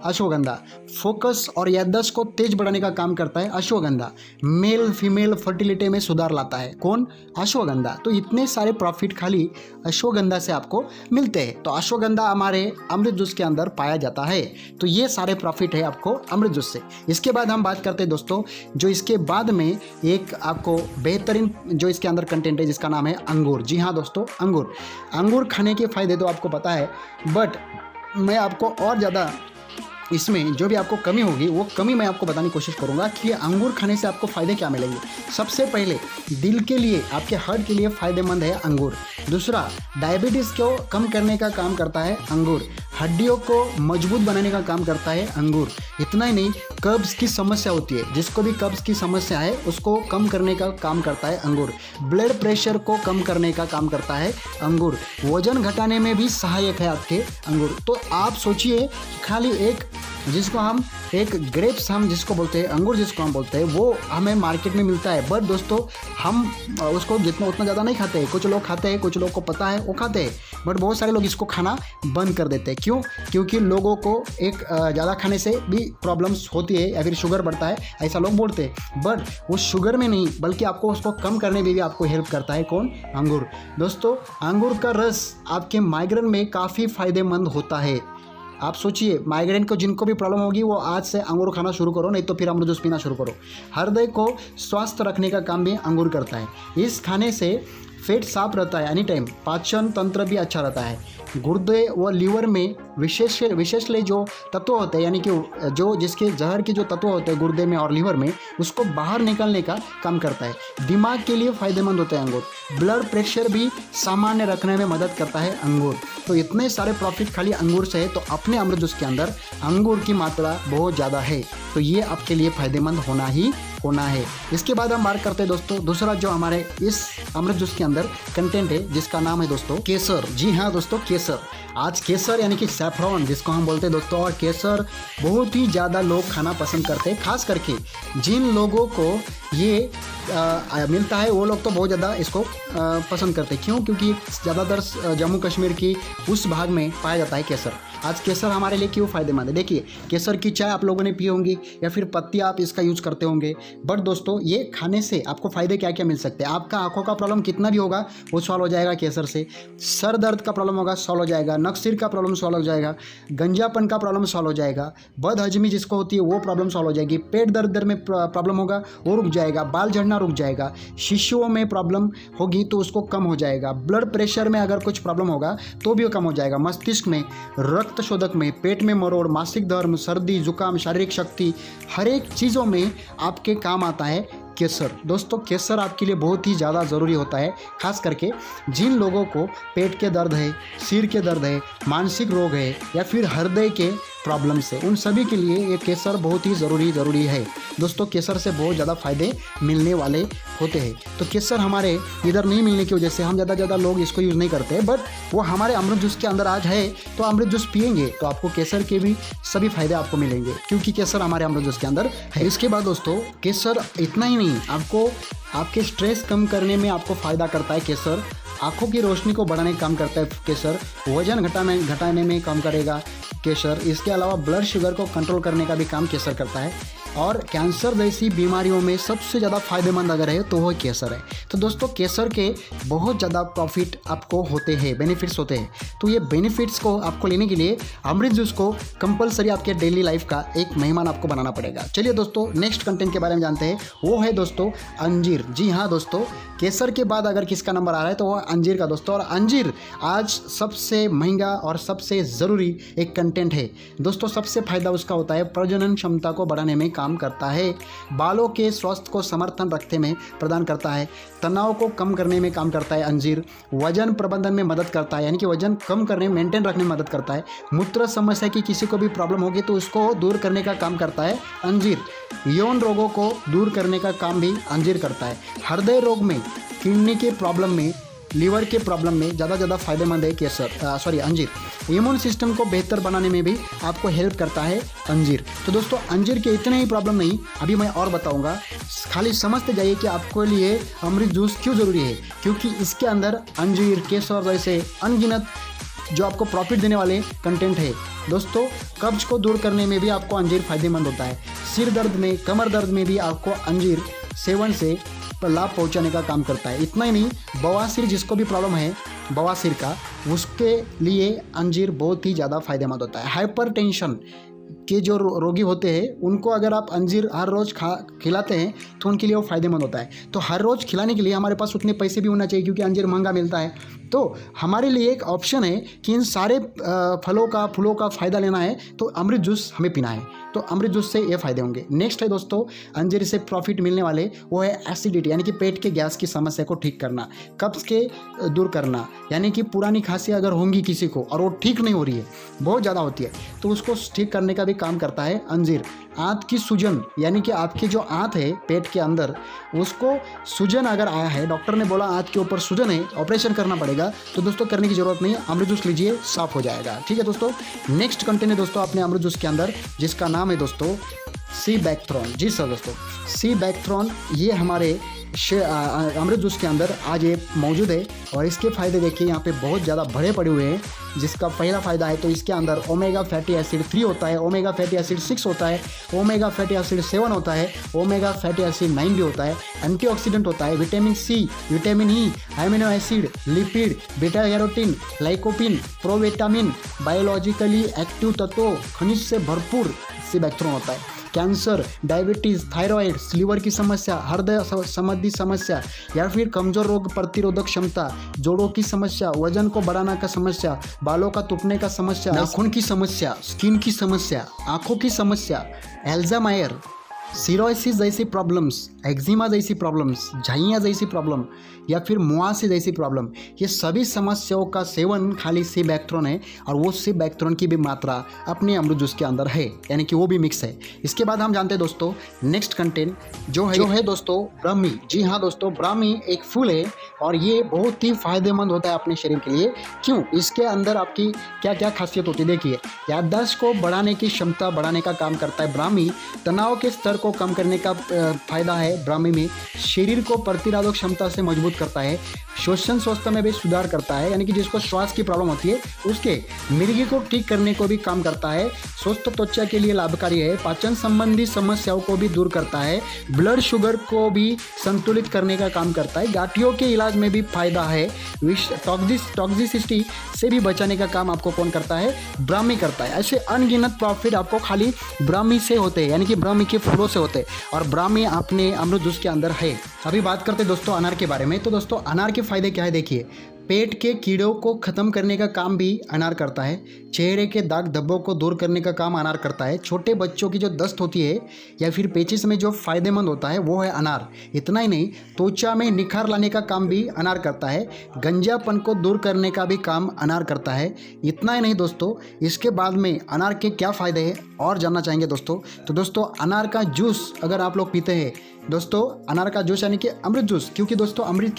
अश्वगंधा। फोकस और याददाश्त को तेज बढ़ाने का काम करता है अश्वगंधा। मेल फीमेल फर्टिलिटी में सुधार लाता है कौन? अश्वगंधा। तो इतने सारे प्रॉफिट खाली अश्वगंधा से आपको मिलते हैं। तो अश्वगंधा हमारे अमृत जूस के अंदर पाया जाता है। तो ये सारे प्रॉफिट है आपको अमृत जूस से। इसके बाद हम बात करते हैं दोस्तों जो इसके बाद में एक आपको बेहतरीन जो इसके अंदर कंटेंट है जिसका नाम है अंगूर। जी हाँ दोस्तों, अंगूर खाने के फायदे तो आपको पता है, बट मैं आपको और ज़्यादा इसमें जो भी आपको कमी होगी वो कमी मैं आपको बताने की कोशिश करूंगा कि अंगूर खाने से आपको फ़ायदे क्या मिलेंगे। सबसे पहले दिल के लिए, आपके हार्ट के लिए फ़ायदेमंद है अंगूर। दूसरा, डायबिटीज़ को कम करने का काम करता है अंगूर। हड्डियों को मजबूत बनाने का काम करता है अंगूर। इतना ही नहीं, कब्ज़ की समस्या होती है, जिसको भी कब्ज़ की समस्या है उसको कम करने का काम करता है अंगूर। ब्लड प्रेशर को कम करने का काम करता है अंगूर। वजन घटाने में भी सहायक है आपके अंगूर। तो आप सोचिए खाली एक जिसको हम एक ग्रेप्स हम जिसको बोलते हैं, अंगूर जिसको हम बोलते हैं, वो हमें मार्केट में मिलता है, बट दोस्तों हम उसको जितना उतना ज़्यादा नहीं खाते हैं। कुछ लोग खाते हैं, कुछ लोग को पता है वो खाते हैं, बट बहुत सारे लोग इसको खाना बंद कर देते हैं। क्यों? क्योंकि लोगों को एक ज़्यादा खाने से भी प्रॉब्लम्स होती है या फिर शुगर बढ़ता है ऐसा लोग बोलते हैं, बट वो शुगर में नहीं बल्कि आपको उसको कम करने में भी आपको हेल्प करता है कौन? अंगूर। दोस्तों अंगूर का रस आपके माइग्रेन में काफ़ी फ़ायदेमंद होता है। आप सोचिए, माइग्रेन को जिनको भी प्रॉब्लम होगी वो आज से अंगूर खाना शुरू करो, नहीं तो फिर अमृत जूस पीना शुरू करो। हृदय को स्वस्थ रखने का काम भी अंगूर करता है। इस खाने से पेट साफ रहता है एनी टाइम, पाचन तंत्र भी अच्छा रहता है। गुर्दे व लीवर में विशेष जो तत्व होते हैं यानी कि जो जिसके जहर के जो तत्व होते हैं गुर्दे में और लीवर में उसको बाहर निकालने का काम करता है। दिमाग के लिए फ़ायदेमंद होता है अंगूर। ब्लड प्रेशर भी सामान्य रखने में मदद करता है अंगूर। तो इतने सारे प्रॉफिट खाली अंगूर से है। तो अपने अमृत जूस के अंदर अंगूर की मात्रा बहुत ज़्यादा है, तो ये आपके लिए फ़ायदेमंद होना ही होना है। इसके बाद हम बात करते हैं दोस्तों दूसरा जो हमारे इस अमृत जूस के अंदर कंटेंट है जिसका नाम है दोस्तों केसर। जी हाँ दोस्तों, केसर। आज केसर यानी कि सैफरॉन जिसको हम बोलते हैं दोस्तों, और केसर बहुत ही ज़्यादा लोग खाना पसंद करते हैं। खास करके जिन लोगों को ये मिलता है वो लोग तो बहुत ज़्यादा इसको पसंद करते हैं। क्यों? क्योंकि ज़्यादातर जम्मू कश्मीर की उस भाग में पाया जाता है केसर। आज केसर हमारे लिए क्यों फ़ायदेमंद है? देखिए, केसर की चाय आप लोगों ने पी होंगी या फिर पत्ती आप इसका यूज़ करते होंगे, बट दोस्तों ये खाने से आपको फ़ायदे क्या क्या मिल सकते हैं। आपका आंखों का प्रॉब्लम कितना भी होगा वो सॉल्व हो जाएगा केसर से। सर दर्द का प्रॉब्लम होगा सॉल्व हो जाएगा। नक्सिर का प्रॉब्लम सॉल्व हो जाएगा। गंजापन का प्रॉब्लम सॉल्व हो जाएगा। बदहजमी जिसको होती है वो प्रॉब्लम सॉल्व हो जाएगी। पेट दर्द में प्रॉब्लम होगा वो रुक जाएगा। बाल झड़ना रुक जाएगा। शिशुओं में प्रॉब्लम होगी तो उसको कम हो जाएगा। ब्लड प्रेशर में अगर कुछ प्रॉब्लम होगा तो भी वो कम हो जाएगा। मस्तिष्क में, रक्त शोधक में, पेट में मरोड़, मासिक धर्म, सर्दी जुकाम, शारीरिक शक्ति, हर एक चीज़ों में आपके काम आता है केसर। दोस्तों केसर आपके लिए बहुत ही ज़्यादा ज़रूरी होता है। खास करके जिन लोगों को पेट के दर्द है, सिर के दर्द है, मानसिक रोग है या फिर हृदय के प्रॉब्लम से, उन सभी के लिए ये केसर बहुत ही ज़रूरी है दोस्तों। केसर से बहुत ज़्यादा फ़ायदे मिलने वाले होते हैं। तो केसर हमारे इधर नहीं मिलने की वजह से हम ज़्यादा लोग इसको यूज़ नहीं करते, बट वो हमारे अमृत जूस के अंदर आज है, तो अमृत जूस पिएंगे तो आपको केसर के भी सभी फायदे आपको मिलेंगे, क्योंकि केसर हमारे अमृत जूस के अंदर है। इसके बाद दोस्तों केसर इतना ही नहीं, आपको आपके स्ट्रेस कम करने में आपको फ़ायदा करता है केसर, आँखों की रोशनी को बढ़ाने का काम करता है केसर, वजन घटाने में काम करेगा केसर। इसके अलावा ब्लड शुगर को कंट्रोल करने का भी काम केसर करता है, और कैंसर जैसी बीमारियों में सबसे ज़्यादा फायदेमंद अगर है तो वो केसर है। तो दोस्तों केसर के बहुत ज़्यादा प्रॉफिट आपको होते हैं, बेनिफिट्स होते हैं। तो ये बेनिफिट्स को आपको लेने के लिए अमृत जूस को कंपलसरी आपके डेली लाइफ का एक मेहमान आपको बनाना पड़ेगा। चलिए दोस्तों नेक्स्ट कंटेंट के बारे में जानते हैं, वो है दोस्तों अंजीर। जी हाँ दोस्तों, केसर के बाद अगर किसका नंबर आ रहा है तो वह अंजीर का दोस्तों। और अंजीर आज सबसे महंगा और सबसे ज़रूरी एक कंटेंट है दोस्तों। सबसे फायदा उसका होता है प्रजनन क्षमता को बढ़ाने में काम करता है, बालों के स्वास्थ्य को समर्थन रखने में प्रदान करता है, तनाव को कम करने में काम करता है अंजीर, वजन प्रबंधन में मदद करता है, यानी कि वजन कम करने मेंटेन रखने में मदद करता है, मूत्र समस्या की किसी को भी प्रॉब्लम होगी तो उसको दूर करने का काम करता है अंजीर, यौन रोगों को दूर करने का काम भी अंजीर करता है, हृदय रोग में, किडनी के प्रॉब्लम में, लीवर के प्रॉब्लम में ज़्यादा फायदेमंद है अंजीर। इम्यून सिस्टम को बेहतर बनाने में भी आपको हेल्प करता है अंजीर। तो दोस्तों अंजीर के इतने ही प्रॉब्लम नहीं, अभी मैं और बताऊंगा, खाली समझते जाइए कि आपके लिए अमृत जूस क्यों ज़रूरी है, क्योंकि इसके अंदर अंजीर, केसर जैसे अनगिनत जो आपको प्रॉफिट देने वाले कंटेंट है दोस्तों। कब्ज को दूर करने में भी आपको अंजीर फायदेमंद होता है, सिर दर्द में, कमर दर्द में भी आपको अंजीर सेवन से लाभ पहुंचाने का काम करता है। इतना ही नहीं, बवासीर जिसको भी प्रॉब्लम है बवासीर का, उसके लिए अंजीर बहुत ही ज़्यादा फायदेमंद होता है। हाइपरटेंशन के जो रोगी होते हैं उनको अगर आप अंजीर हर रोज़ खिलाते हैं तो उनके लिए वो फ़ायदेमंद होता है। तो हर रोज़ खिलाने के लिए हमारे पास उतने पैसे भी होना चाहिए, क्योंकि अंजीर महंगा मिलता है। तो हमारे लिए एक ऑप्शन है कि इन सारे फलों का फ़ायदा लेना है तो अमृत जूस हमें पीना है, तो अमृत जूस से ये फ़ायदे होंगे। नेक्स्ट है दोस्तों अंजीर से प्रॉफिट मिलने वाले, वो है एसिडिटी, यानी कि पेट के गैस की समस्या को ठीक करना, कब्ज के दूर करना, यानी कि पुरानी खांसी अगर होंगी किसी को और वो ठीक नहीं हो रही है, बहुत ज़्यादा होती है, तो उसको ठीक करने का भी काम करता है अंजीर। आंत की सूजन, यानी कि आपकी जो आंत है पेट के अंदर, उसको सूजन अगर आया है, डॉक्टर ने बोला आंत के ऊपर सूजन है, ऑपरेशन करना पड़ेगा, तो दोस्तों करने की ज़रूरत नहीं है, अमृत जूस लीजिए, साफ हो जाएगा। ठीक है दोस्तों, नेक्स्ट कंटेंट है दोस्तों अपने अमृत जूस के अंदर, जिसका नाम है दोस्तों सी बैक्थ्रॉन। जी सर दोस्तों, सी बैक्थ्रॉन ये हमारे अमृत जूस के अंदर आज ये मौजूद है, और इसके फ़ायदे देखिए यहाँ पे बहुत ज़्यादा भरे पड़े हुए हैं। जिसका पहला फ़ायदा है तो इसके अंदर ओमेगा फैटी एसिड 3 होता है, ओमेगा फैटी एसिड 6 होता है, ओमेगा फैटी एसिड 7 होता है, ओमेगा फैटी एसिड 9 भी होता है, एंटीऑक्सीडेंट होता है, vitamin C, vitamin E, amino acid, lipid, beta carotene, lycopene, provitamin, biologically active तत्वों, खनिज से भरपूर सी बैक्थ्रॉन होता है। कैंसर, डायबिटीज़, थायराइड, लीवर की समस्या, हृदय संबंधी समस्या, या फिर कमजोर रोग प्रतिरोधक क्षमता, जोड़ों की समस्या, वजन को बढ़ाने का समस्या, बालों का टूटने का समस्या, नाखून की समस्या, स्किन की समस्या, आंखों की समस्या, एल्जामायर, सिरोसिस जैसी प्रॉब्लम्स, एक्जिमा जैसी प्रॉब्लम्स, झाइयाँ जैसी प्रॉब्लम, या फिर मुआसे जैसी प्रॉब्लम, ये सभी समस्याओं का सेवन खाली सी बैक्थ्रॉन है, और वो सी बैक्थ्रॉन की भी मात्रा अपने अमृत जूस के अंदर है, यानी कि वो भी मिक्स है। इसके बाद हम जानते हैं दोस्तों नेक्स्ट कंटेंट जो है दोस्तों ब्राह्मी। जी हाँ दोस्तों, ब्राह्मी एक फूल है और ये बहुत ही फायदेमंद होता है अपने शरीर के लिए। क्यों? इसके अंदर आपकी क्या क्या खासियत होती है देखिए। याददाश्त को बढ़ाने की क्षमता बढ़ाने का काम करता है ब्राह्मी, तनाव के स्तर को कम करने का फायदा है ब्राह्मी में, शरीर को प्रतिरोधक क्षमता से मजबूत करता है, श्वसन स्वास्थ्य में भी सुधार करता है, यानी कि जिसको श्वास की प्रॉब्लम होती है उसके मिर्गी को ठीक करने को भी काम करता है, स्वस्थ त्वचा के लिए लाभकारी है, पाचन संबंधी समस्याओं को भी दूर करता है, ब्लड शुगर को भी संतुलित करने का काम करता है, गांठियों के इलाज में भी फायदा है, टॉक्सिसिटी से भी बचाने का काम आपको कौन करता है? ब्राह्मी करता है। ऐसे अनगिनत प्रॉफिट आपको खाली ब्राह्मी से होते हैं, यानी कि ब्राह्मी के फूलों से होते हैं, और ब्राह्मी अपने अमृत जूस के अंदर है। अभी बात करते हैं दोस्तों अनार के बारे में। तो दोस्तों अनार के फायदे क्या है देखिए। पेट के कीड़ों को ख़त्म करने का काम भी अनार करता है। चेहरे के दाग धब्बों को दूर करने का काम अनार करता है। छोटे बच्चों की जो दस्त होती है या फिर पेचिश में जो फ़ायदेमंद होता है वो है अनार। इतना ही नहीं, त्वचा में निखार लाने का काम भी अनार करता है। गंजापन को दूर करने का भी काम अनार करता है। इतना ही नहीं दोस्तों, इसके बाद में अनार के क्या फ़ायदे हैं और जानना चाहेंगे दोस्तों। तो दोस्तों, अनार का जूस अगर आप लोग पीते हैं दोस्तों, अनार का जूस यानी कि अमृत जूस, क्योंकि दोस्तों अमृत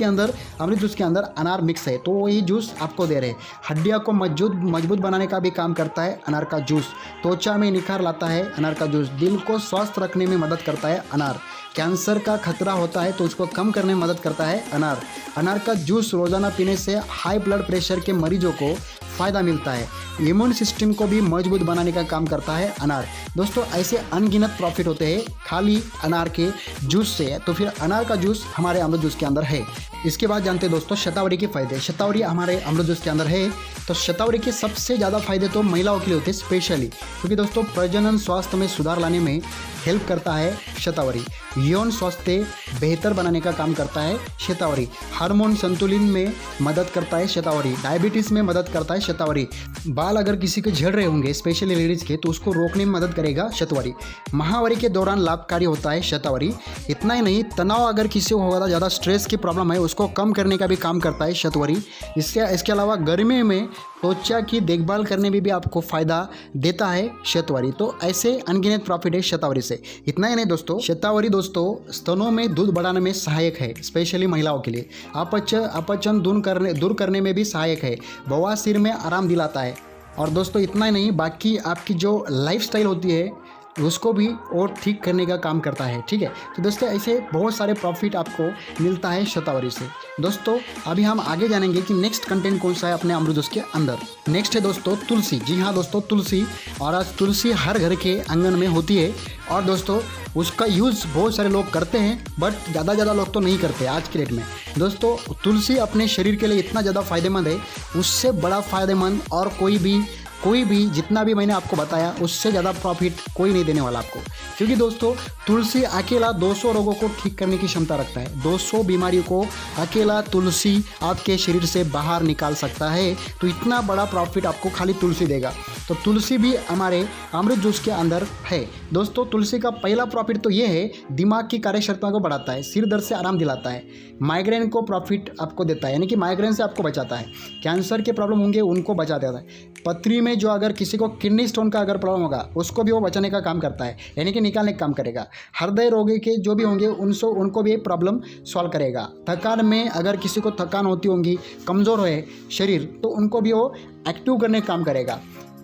जूस के अंदर अनार मिक्स है, तो वही जूस आपको दे रहे हैं। हड्डियों को मजबूत बनाने का भी काम करता है अनार का जूस। त्वचा में निखार लाता है अनार का जूस। दिल को स्वस्थ रखने में मदद करता है अनार। कैंसर का खतरा होता है तो उसको कम करने में मदद करता है अनार। अनार का जूस रोज़ाना पीने से हाई ब्लड प्रेशर के मरीजों को फ़ायदा मिलता है। इम्यून सिस्टम को भी मजबूत बनाने का काम करता है अनार। दोस्तों, ऐसे अनगिनत प्रॉफिट होते हैं खाली अनार के जूस से। तो फिर अनार का जूस हमारे अमृत जूस के अंदर है। इसके बाद जानते हैं दोस्तों शतावरी के फ़ायदे। शतावरी हमारे अमृत जूस के अंदर है। तो शतावरी के सबसे ज़्यादा फ़ायदे तो महिलाओं के लिए होते हैं स्पेशली, क्योंकि दोस्तों प्रजनन स्वास्थ्य में सुधार लाने में हेल्प करता है शतावरी। यौन स्वास्थ्य बेहतर बनाने का काम करता है शतावरी। हार्मोन संतुलन में मदद करता है शतावरी। डायबिटीज़ में मदद करता है शतावरी। बाल अगर किसी के झड़ रहे होंगे स्पेशली लेडीज़ के, तो उसको रोकने में मदद करेगा शतावरी। माहवारी के दौरान लाभकारी होता है शतावरी। इतना ही नहीं, तनाव अगर किसी को होगा, ज़्यादा स्ट्रेस की प्रॉब्लम है, उसको कम करने का भी काम करता है शतावरी। इसके अलावा गर्मी में त्वचा की देखभाल करने में भी आपको फ़ायदा देता है शतावरी। तो ऐसे अनगिनत प्रॉफिट है शतावरी से। इतना ही नहीं दोस्तों, शतावरी दोस्तों स्तनों में दूध बढ़ाने में सहायक है, स्पेशली महिलाओं के लिए। अपचन दूर करने में भी सहायक है। बवासीर में आराम दिलाता है। और दोस्तों इतना ही नहीं, बाकी आपकी जो लाइफस्टाइल होती है उसको भी और ठीक करने का काम करता है। ठीक है, तो दोस्तों ऐसे बहुत सारे प्रॉफिट आपको मिलता है शतावरी से। दोस्तों अभी हम आगे जानेंगे कि नेक्स्ट कंटेंट कौन सा है अपने अमृत जूस के अंदर। नेक्स्ट है दोस्तों तुलसी। जी हाँ दोस्तों, तुलसी। और आज तुलसी हर घर के आंगन में होती है और दोस्तों उसका यूज़ बहुत सारे लोग करते हैं, बट ज़्यादा लोग तो नहीं करते आज के डेट में। दोस्तों तुलसी अपने शरीर के लिए इतना ज़्यादा फ़ायदेमंद है, उससे बड़ा फ़ायदेमंद और कोई भी जितना भी मैंने आपको बताया उससे ज़्यादा प्रॉफिट कोई नहीं देने वाला आपको। क्योंकि दोस्तों तुलसी अकेला 200 रोगों को ठीक करने की क्षमता रखता है। 200 बीमारियों को अकेला तुलसी आपके शरीर से बाहर निकाल सकता है। तो इतना बड़ा प्रॉफिट आपको खाली तुलसी देगा। तो तुलसी भी हमारे अमृत जूस के अंदर है। दोस्तों तुलसी का पहला प्रॉफिट तो ये है, दिमाग की कार्यक्षमता को बढ़ाता है, सिर दर्द से आराम दिलाता है, माइग्रेन को प्रॉफिट आपको देता है, यानी कि माइग्रेन से आपको बचाता है, कैंसर के प्रॉब्लम होंगे उनको बचा देता है, पथरी में जो अगर किसी को किडनी स्टोन का अगर प्रॉब्लम होगा उसको भी वो बचाने का काम करता है, यानी कि निकालने का काम करेगा, हृदय रोगी के जो भी होंगे उनको भी प्रॉब्लम सॉल्व करेगा, थकान में अगर किसी को थकान होती होंगी, कमज़ोर है शरीर, तो उनको भी वो एक्टिव करने का काम करेगा,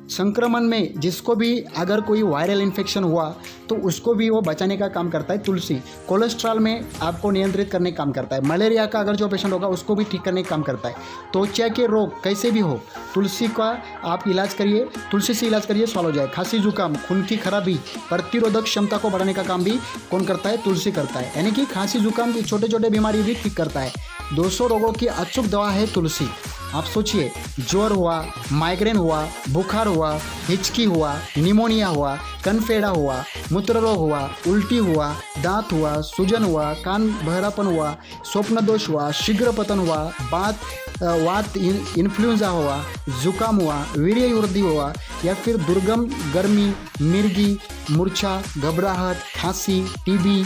संक्रमण में जिसको भी अगर कोई वायरल इन्फेक्शन हुआ तो उसको भी वो बचाने का काम करता है तुलसी, कोलेस्ट्रॉल में आपको नियंत्रित करने का काम करता है, मलेरिया का अगर जो पेशेंट होगा उसको भी ठीक करने का काम करता है, त्वचा के रोग कैसे भी हो तुलसी का आप इलाज करिए, तुलसी से इलाज करिए, सॉल्व हो जाए, खांसी जुकाम, खून की खराबी, प्रतिरोधक क्षमता को बढ़ाने का काम भी कौन करता है, तुलसी करता है, यानी कि खांसी जुकाम की छोटे छोटे बीमारी भी ठीक करता है। 200 रोगों की अचूक दवा है तुलसी। आप सोचिए, ज्वर हुआ, माइग्रेन हुआ, बुखार हुआ, हिचकी हुआ, निमोनिया हुआ, कनफेड़ा हुआ, मूत्र रोग हुआ, उल्टी हुआ, दांत हुआ, सूजन हुआ, कान बहरापन हुआ, स्वप्न दोष हुआ, शीघ्र पतन हुआ, वात इन्फ्लुएंजा हुआ, जुकाम हुआ, वीर्य वृद्धि हुआ, या फिर दुर्गम गर्मी, मिर्गी, मूर्छा, घबराहट, खांसी, टीबी,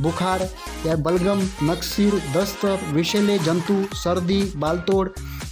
बुखार या बलगम, नक्सीर, दस्त, विषैले जंतु, सर्दी, बालतोड़,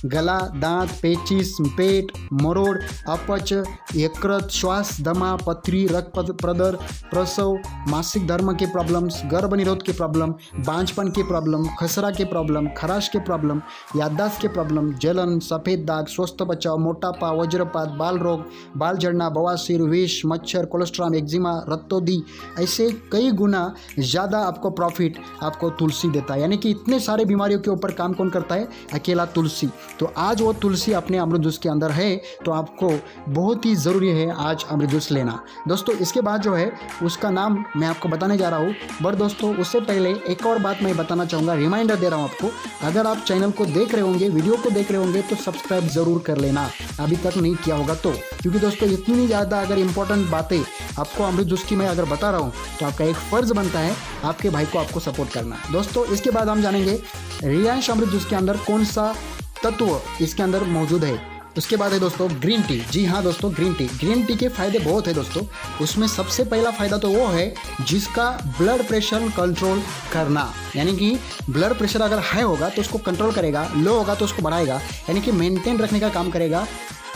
गला, दांत, पेचिश, पेट, मरोड़, अपच, यकृत, श्वास, दमा, पथरी, रक्त प्रदर, प्रसव, मासिक धर्म के प्रॉब्लम्स, गर्भ निरोध के प्रॉब्लम, बांझपन के प्रॉब्लम, खसरा के प्रॉब्लम, खराश के प्रॉब्लम, याददाश्त के प्रॉब्लम, जलन, सफ़ेद दाग, स्वस्थ बचाव, मोटापा, वज्रपात, बाल रोग, बाल झड़ना, बवासीर, विष, मच्छर, कोलेस्ट्रॉल, एक्जिमा, रक्तोदी, ऐसे कई गुना ज़्यादा आपको प्रॉफिट आपको तुलसी देता है। यानी कि इतने सारे बीमारियों के ऊपर काम कौन करता है, अकेला तुलसी। तो आज वो तुलसी अपने अमृत जूस के अंदर है, तो आपको बहुत ही ज़रूरी है आज अमृत जूस लेना। दोस्तों इसके बाद जो है उसका नाम मैं आपको बताने जा रहा हूँ, बट दोस्तों उससे पहले एक और बात मैं बताना चाहूँगा, रिमाइंडर दे रहा हूँ आपको, अगर आप चैनल को देख रहे होंगे, वीडियो को देख रहे होंगे, तो सब्सक्राइब ज़रूर कर लेना अभी तक नहीं किया होगा तो, क्योंकि दोस्तों इतनी ज़्यादा अगर इंपॉर्टेंट बातें आपको अमृत जूस की मैं अगर बता रहा हूँ तो आपका एक फ़र्ज़ बनता है आपके भाई को आपको सपोर्ट करना। दोस्तों इसके बाद हम जानेंगे रियांश अमृत जूस के अंदर कौन सा तत्व इसके अंदर मौजूद है। उसके बाद है दोस्तों ग्रीन टी। जी हाँ दोस्तों, ग्रीन टी के फ़ायदे बहुत है दोस्तों। उसमें सबसे पहला फ़ायदा तो वो है जिसका ब्लड प्रेशर कंट्रोल करना, यानी कि ब्लड प्रेशर अगर हाई होगा तो उसको कंट्रोल करेगा, लो होगा तो उसको बढ़ाएगा, यानी कि मेंटेन रखने का काम करेगा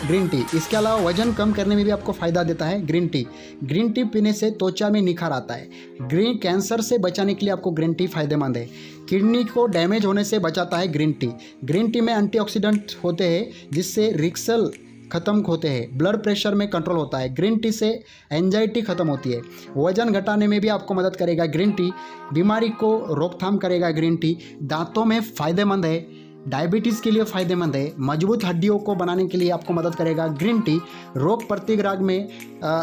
ग्रीन टी। इसके अलावा वजन कम करने में भी आपको फ़ायदा देता है ग्रीन टी पीने से त्वचा में निखार आता है। कैंसर से बचाने के लिए आपको ग्रीन टी फ़ायदेमंद है। किडनी को डैमेज होने से बचाता है ग्रीन टी में एंटीऑक्सीडेंट होते हैं जिससे रिक्सल खत्म होते हैं, ब्लड प्रेशर में कंट्रोल होता है। ग्रीन टी से एंजाइटी खत्म होती है। वजन घटाने में भी आपको मदद करेगा ग्रीन टी। बीमारी को रोकथाम करेगा ग्रीन टी। दांतों में फ़ायदेमंद है, डायबिटीज़ के लिए फ़ायदेमंद है। मजबूत हड्डियों को बनाने के लिए आपको मदद करेगा ग्रीन टी। रोग प्रतिरोधक में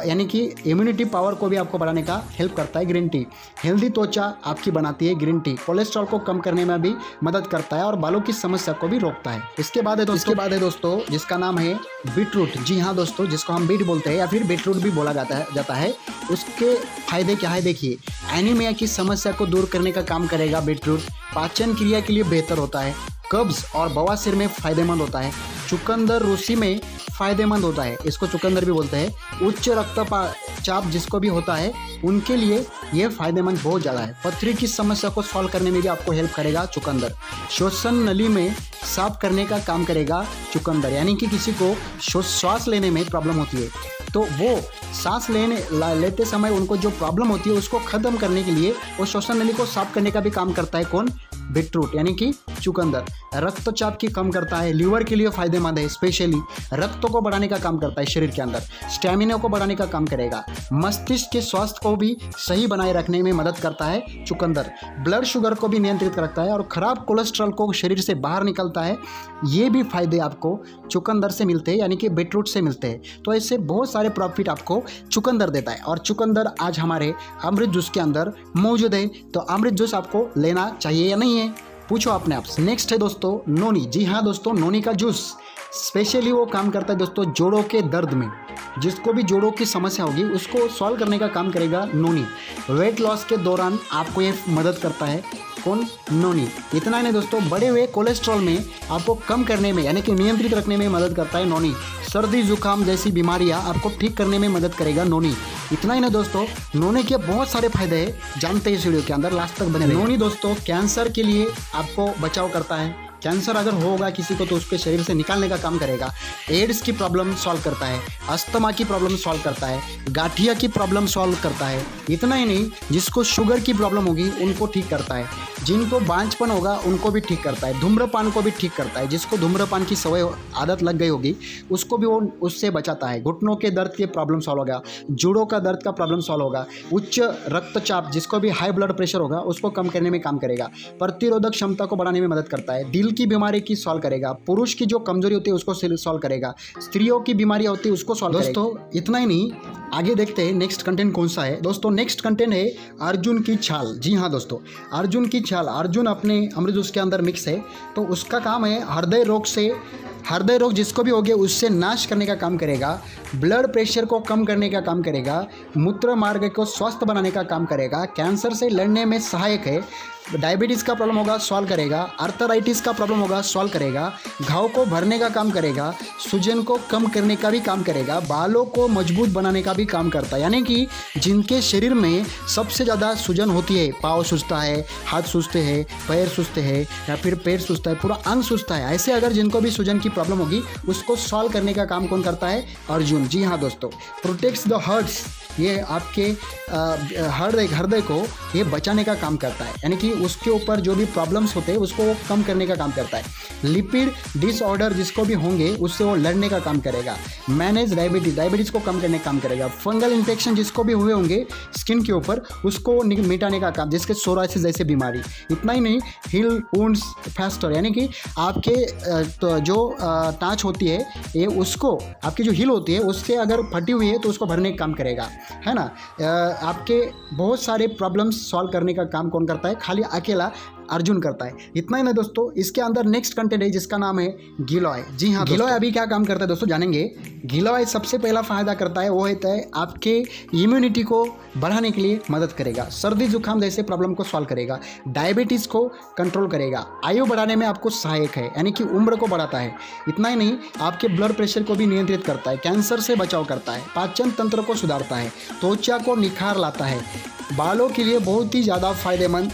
यानी कि इम्यूनिटी पावर को भी आपको बढ़ाने का हेल्प करता है ग्रीन टी। हेल्दी त्वचा आपकी बनाती है ग्रीन टी। कोलेस्ट्रॉल को कम करने में भी मदद करता है और बालों की समस्या को भी रोकता है। इसके बाद है दोस्तों जिसका नाम है बीटरूट। जी हाँ दोस्तों, जिसको हम बीट बोलते हैं या फिर बीटरूट भी बोला जाता है। उसके फायदे क्या है देखिए। एनीमिया की समस्या को दूर करने का काम करेगा बीटरूट। पाचन क्रिया के लिए बेहतर होता है। कब्ज और बवासीर में फ़ायदेमंद होता है। चुकंदर रूसी में फ़ायदेमंद होता है, इसको चुकंदर भी बोलते हैं। उच्च रक्तचाप जिसको भी होता है उनके लिए ये फ़ायदेमंद बहुत ज़्यादा है। पथरी की समस्या को सॉल्व करने में भी आपको हेल्प करेगा चुकंदर। श्वसन नली में साफ करने का काम करेगा चुकंदर, यानी कि किसी को श्वास लेने में प्रॉब्लम होती है तो वो सांस लेते समय उनको जो प्रॉब्लम होती है उसको ख़त्म करने के लिए वो श्वसन नली को साफ करने का भी काम करता है कौन? बीटरूट, यानी कि चुकंदर। रक्तचाप की कम करता है, लीवर के लिए फ़ायदेमंद है, स्पेशली रक्त को बढ़ाने का काम करता है शरीर के अंदर, स्टैमिना को बढ़ाने का काम करेगा। मस्तिष्क के स्वास्थ्य को भी सही बनाए रखने में मदद करता है चुकंदर। ब्लड शुगर को भी नियंत्रित रखता है और ख़राब कोलेस्ट्रॉल को शरीर से बाहर निकलता है। ये भी फ़ायदे आपको चुकंदर से मिलते हैं, यानी कि बीटरूट से मिलते हैं। तो ऐसे बहुत सारे प्रॉफिट आपको चुकंदर देता है और चुकंदर आज हमारे अमृत जूस के अंदर मौजूद है। तो अमृत जूस आपको लेना चाहिए या नहीं है, पूछो अपने आप से। नेक्स्ट है दोस्तों नोनी। जी हाँ दोस्तों, नोनी का जूस स्पेशली वो काम करता है दोस्तों जोड़ों के दर्द में। जिसको भी जोड़ों की समस्या होगी उसको सॉल्व करने का काम करेगा नोनी। वेट लॉस के दौरान आपको ये मदद करता है कौन? नोनी। इतना ही नहीं दोस्तों, बढ़े हुए कोलेस्ट्रॉल में आपको कम करने में यानी कि नियंत्रित रखने में मदद करता है नोनी। सर्दी जुकाम जैसी बीमारियां आपको ठीक करने में मदद करेगा नोनी। इतना ही नहीं दोस्तों, नोनी के बहुत सारे फायदे हैं, जानते हैं इस वीडियो के अंदर, लास्ट तक बने रहिए। नोनी दोस्तों कैंसर के लिए आपको बचाव करता है। कैंसर अगर होगा किसी को तो उसके शरीर से निकालने का काम करेगा। एड्स की प्रॉब्लम सॉल्व करता है, अस्थमा की प्रॉब्लम सॉल्व करता है, गाठिया की प्रॉब्लम सॉल्व करता है। इतना ही नहीं, जिसको शुगर की प्रॉब्लम होगी उनको ठीक करता है, जिनको बांझपन होगा उनको भी ठीक करता है, धूम्रपान को भी ठीक करता है, जिसको धूम्रपान की सवय आदत लग गई होगी उसको भी वो उससे बचाता है। घुटनों के दर्द की प्रॉब्लम सॉल्व होगा, जोड़ों का दर्द का प्रॉब्लम सॉल्व होगा। उच्च रक्तचाप जिसको भी हाई ब्लड प्रेशर होगा उसको कम करने में काम करेगा। प्रतिरोधक क्षमता को बढ़ाने में मदद करता है। दिल की बीमारी की सॉल्व करेगा। पुरुष की जो कमजोरी होती है उसको सॉल्व करेगा। स्त्रियों की बीमारियां होती है उसको सॉल्व करेगा। दोस्तों इतना ही नहीं, आगे देखते हैं नेक्स्ट कंटेंट कौन सा है। दोस्तों नेक्स्ट कंटेंट है अर्जुन की छाल। जी हाँ दोस्तों, अर्जुन की छाल। अर्जुन अपने अमृत जूस के अंदर मिक्स है, तो उसका काम है हृदय रोग जिसको भी हो गया उससे नाश करने का काम करेगा। ब्लड प्रेशर को कम करने का काम करेगा। मूत्र मार्ग को स्वस्थ बनाने का काम करेगा। कैंसर से लड़ने में सहायक है। डायबिटीज़ का प्रॉब्लम होगा सॉल्व करेगा। आर्थराइटिस का प्रॉब्लम होगा सॉल्व करेगा। घाव को भरने का काम करेगा। सूजन को कम करने का भी काम करेगा। बालों को मजबूत बनाने का भी काम करता है, यानी कि जिनके शरीर में सबसे ज़्यादा सूजन होती है, पाँव सूजता है, हाथ सूजते हैं, पैर सूजते हैं या फिर पेट सूजता है, पूरा अंग सूजता है, ऐसे अगर जिनको भी सूजन की प्रॉब्लम होगी उसको सॉल्व करने का काम कौन करता है? अर्जुन। जी हाँ दोस्तों, प्रोटेक्ट्स द हार्ट्स, ये आपके हृदय को ये बचाने का काम करता है, यानी कि उसके ऊपर जो भी प्रॉब्लम्स होते हैं उसको वो कम करने का काम करता है। लिपिड डिसऑर्डर जिसको भी होंगे उससे वो लड़ने का काम करेगा। मैनेज डायबिटीज़ को कम करने का काम करेगा। फंगल इन्फेक्शन जिसको भी हुए होंगे स्किन के ऊपर उसको मिटाने का काम, जिसके सोराइसिस जैसे बीमारी। इतना ही नहीं, हील वुंड्स फास्टर, यानी कि आपके तो जो टाँच होती है ये उसको, आपकी जो हील होती है उससे अगर फटी हुई है तो उसको भरने का काम करेगा, है ना। आपके बहुत सारे प्रॉब्लम्स सॉल्व करने का काम कौन करता है? खाली अकेला अर्जुन करता है। इतना ही नहीं दोस्तों, इसके अंदर नेक्स्ट कंटेंट है जिसका नाम है गिलोय। जी हाँ, गिलोय अभी क्या काम करता है दोस्तों जानेंगे। गिलोय सबसे पहला फायदा करता है वो होता है आपके इम्यूनिटी को बढ़ाने के लिए मदद करेगा, सर्दी जुकाम जैसे प्रॉब्लम को सॉल्व करेगा, डायबिटीज़ को कंट्रोल करेगा, आयु बढ़ाने में आपको सहायक है यानी कि उम्र को बढ़ाता है। इतना ही नहीं, आपके ब्लड प्रेशर को भी नियंत्रित करता है, कैंसर से बचाव करता है, पाचन तंत्र को सुधारता है, त्वचा को निखार लाता है, बालों के लिए बहुत ही ज़्यादा फायदेमंद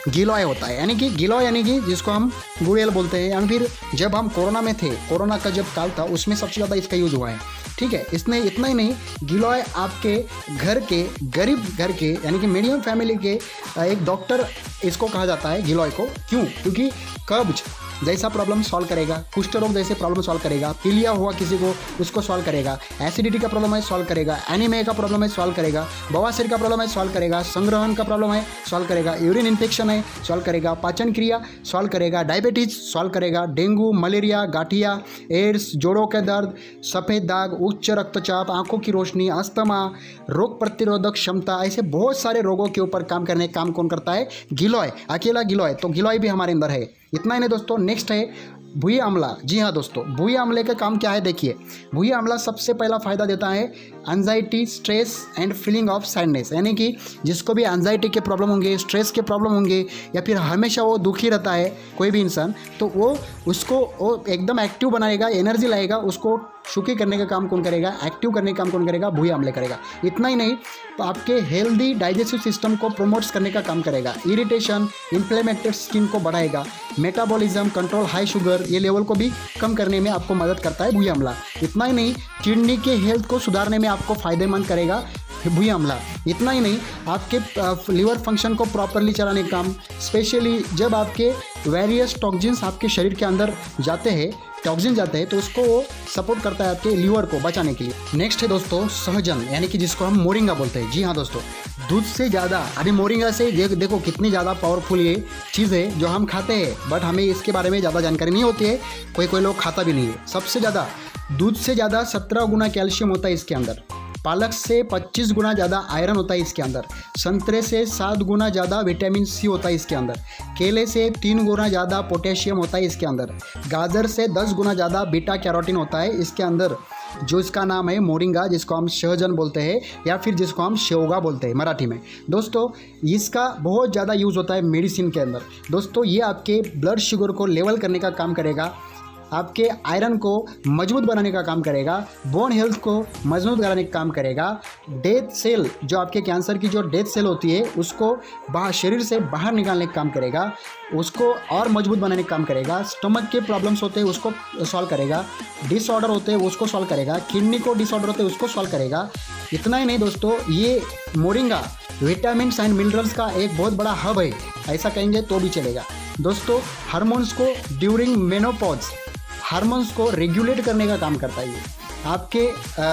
गिलोय होता है। यानी कि गिलोय यानी कि जिसको हम गुड़ेल बोलते हैं, यानी फिर जब हम कोरोना में थे, कोरोना का जब काल था उसमें सबसे ज़्यादा इसका यूज हुआ है। ठीक है, इसने इतना ही नहीं, गिलोय आपके घर के गरीब घर के यानी कि मीडियम फैमिली के एक डॉक्टर इसको कहा जाता है गिलोय को। क्यों? क्योंकि कब्ज जैसा प्रॉब्लम सॉल्व करेगा, कुष्ठ रोग जैसे प्रॉब्लम सॉल्व करेगा, पीलिया हुआ किसी को उसको सॉल्व करेगा, एसिडिटी का प्रॉब्लम है सॉल्व करेगा, एनीमिया का प्रॉब्लम है सॉल्व करेगा, बवासीर का प्रॉब्लम है सॉल्व करेगा, संग्रहण का प्रॉब्लम है सॉल्व करेगा, यूरिन इन्फेक्शन है सॉल्व करेगा, पाचन क्रिया सॉल्व करेगा, डायबिटीज सॉल्व करेगा, डेंगू, मलेरिया, गाठिया, एड्स, जोड़ों के दर्द, सफ़ेद दाग, उच्च रक्तचाप, आंखों की रोशनी, अस्थमा, रोग प्रतिरोधक क्षमता, ऐसे बहुत सारे रोगों के ऊपर काम करने काम कौन करता है? गिलोय, अकेला गिलोय। तो गिलोय भी हमारे अंदर है। इतना ही नहीं दोस्तों, नेक्स्ट है भुई आंवला। जी हाँ दोस्तों, भुई आंवले का काम क्या है देखिए। भुई आंवला सबसे पहला फायदा देता है anxiety, stress and feeling of sadness, यानी कि जिसको भी एंजाइटी के प्रॉब्लम होंगे, स्ट्रेस के प्रॉब्लम होंगे, या फिर हमेशा वो दुखी रहता है कोई भी इंसान, तो वो एकदम एक्टिव बनाएगा, एनर्जी लाएगा, उसको सुखी करने का काम कौन करेगा? एक्टिव करने का काम कौन करेगा? भुई आंवले करेगा। इतना ही नहीं, तो आपके हेल्दी डाइजेस्टिव सिस्टम को प्रमोट्स करने का काम करेगा, इरिटेशन, इन्फ्लेमेटेड स्किन को बढ़ाएगा, मेटाबॉलिज्म कंट्रोल, हाई शुगर ये लेवल को भी कम करने में आपको मदद करता है भुई आंवला। इतना ही नहीं, किडनी के हेल्थ को सुधारने में आपको फायदेमंद करेगा भुई आंवला। इतना ही नहीं, आपके लिवर फंक्शन को प्रॉपरली चलाने का काम, स्पेशली जब आपके वेरियस टॉक्सिन्स आपके शरीर के अंदर जाते हैं तो उसको वो सपोर्ट करता है आपके लीवर को बचाने के लिए। नेक्स्ट है दोस्तों सहजन, यानी कि जिसको हम मोरिंगा बोलते हैं। जी हाँ दोस्तों, दूध से ज़्यादा, अभी मोरिंगा से देखो कितनी ज़्यादा पावरफुल ये चीज़ है जो हम खाते हैं, बट हमें इसके बारे में ज़्यादा जानकारी नहीं होती है, कोई लोग खाता भी नहीं है। सबसे ज़्यादा दूध से ज़्यादा 17 गुना कैल्शियम होता है इसके अंदर, पालक से 25 गुना ज़्यादा आयरन होता है इसके अंदर, संतरे से 7 गुना ज़्यादा विटामिन सी होता है इसके अंदर, केले से 3 गुना ज़्यादा पोटेशियम होता है इसके अंदर, गाजर से 10 गुना ज़्यादा बीटा कैरोटीन होता है इसके अंदर, जो इसका नाम है मोरिंगा, जिसको हम सहजन बोलते हैं या फिर जिसको हम शेवगा बोलते हैं मराठी में। दोस्तों इसका बहुत ज़्यादा यूज़ होता है मेडिसिन के अंदर। दोस्तों ये आपके ब्लड शुगर को लेवल करने का काम करेगा, आपके आयरन को मजबूत बनाने का काम करेगा, बोन हेल्थ को मजबूत कराने का काम करेगा, डेथ सेल जो आपके कैंसर की जो डेथ सेल होती है उसको शरीर से बाहर निकालने का काम करेगा, उसको और मजबूत बनाने का काम करेगा, स्टमक के प्रॉब्लम्स होते हैं उसको सॉल्व करेगा, डिसऑर्डर होते हैं उसको सॉल्व करेगा, किडनी को डिसऑर्डर होते हैं उसको सॉल्व करेगा। इतना ही नहीं दोस्तों, ये मोरिंगा विटामिन एंड मिनरल्स का एक बहुत बड़ा हब है, ऐसा कहेंगे तो भी चलेगा। दोस्तों हार्मोन्स को ड्यूरिंग मेनोपॉज, हार्मोन्स को रेगुलेट करने का काम करता है ये। आपके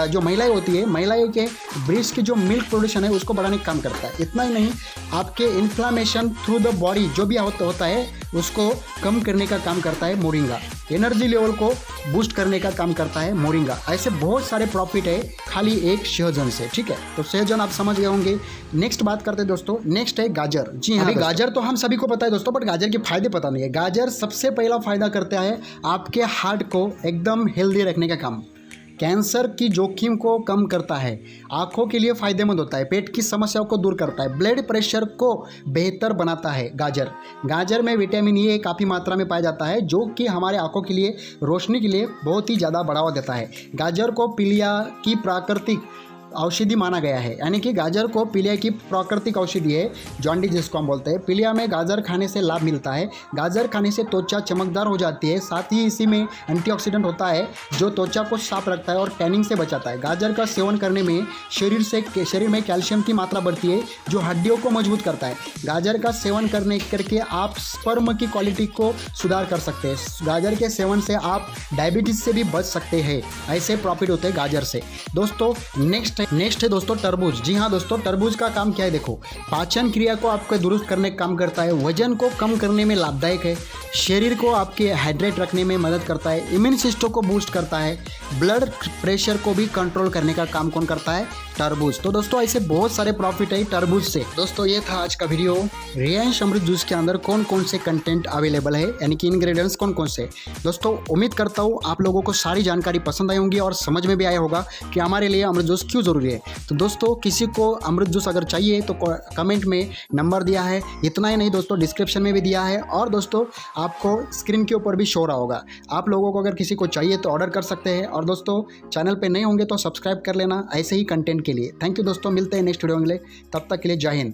जो महिलाएं होती है, महिलाओं के ब्रेस्ट की जो मिल्क प्रोडक्शन है उसको बढ़ाने का काम करता है। इतना ही नहीं, आपके इन्फ्लामेशन थ्रू द बॉडी जो भी होता है उसको कम करने का काम करता है मोरिंगा, एनर्जी लेवल को बूस्ट करने का काम करता है मोरिंगा। ऐसे बहुत सारे प्रॉफिट है खाली एक सहजन से। ठीक है, तो सहजन आप समझ गए होंगे। नेक्स्ट बात करते हैं दोस्तों, नेक्स्ट है गाजर। जी हाँ, गाजर तो हम सभी को पता है दोस्तों, बट गाजर के फायदे पता नहीं है। गाजर सबसे पहला फायदा करता है आपके हार्ट को एकदम हेल्दी रखने का काम, कैंसर की जोखिम को कम करता है, आँखों के लिए फ़ायदेमंद होता है, पेट की समस्याओं को दूर करता है, ब्लड प्रेशर को बेहतर बनाता है। गाजर में विटामिन ए काफ़ी मात्रा में पाया जाता है जो कि हमारे आँखों के लिए, रोशनी के लिए बहुत ही ज़्यादा बढ़ावा देता है। गाजर को पीलिया की प्राकृतिक औषधि माना गया है, यानी कि गाजर को पीलिया की प्राकृतिक औषधि है, जॉन्डिस जिसको हम बोलते हैं। पीलिया में गाजर खाने से लाभ मिलता है। गाजर खाने से त्वचा चमकदार हो जाती है, साथ ही इसी में एंटीऑक्सीडेंट होता है जो त्वचा को साफ रखता है और टैनिंग से बचाता है। गाजर का सेवन करने में शरीर में कैल्शियम की मात्रा बढ़ती है जो हड्डियों को मजबूत करता है। गाजर का सेवन करके आप स्पर्म की क्वालिटी को सुधार कर सकते हैं। गाजर के सेवन से आप डायबिटीज से भी बच सकते हैं। ऐसे प्रॉफिट होते हैं गाजर से। दोस्तों नेक्स्ट नेक्स्ट है दोस्तों तरबूज। जी हाँ दोस्तों, तरबूज का काम क्या है देखो, पाचन क्रिया को आपको दुरुस्त करने का काम करता है, वजन को कम करने में लाभदायक है, शरीर को आपके हाइड्रेट रखने में मदद करता है, इम्यून सिस्टम को बूस्ट करता है, ब्लड प्रेशर को भी कंट्रोल करने का काम कौन करता है, तरबूज। तो दोस्तों ऐसे बहुत सारे प्रॉफिट है तरबूज से। दोस्तों ये था आज का वीडियो, रियांश अमृत जूस के अंदर कौन कौन से कंटेंट अवेलेबल है, यानी कि इंग्रेडिएंट्स कौन कौन से। दोस्तों उम्मीद करता हूँ आप लोगों को सारी जानकारी पसंद आई होंगी और समझ में भी आया होगा कि हमारे लिए अमृत जूस क्यों जरूरी है। तो दोस्तों किसी को अमृत जूस अगर चाहिए तो कमेंट में नंबर दिया है, इतना ही नहीं दोस्तों डिस्क्रिप्शन में भी दिया है, और दोस्तों आपको स्क्रीन के ऊपर भी शो रहा होगा। आप लोगों को अगर किसी को चाहिए तो ऑर्डर कर सकते हैं, और दोस्तों चैनल पे नए होंगे तो सब्सक्राइब कर लेना ऐसे ही कंटेंट के लिए। थैंक यू दोस्तों, मिलते हैं नेक्स्ट वीडियो में, तब तक के लिए जय हिंद।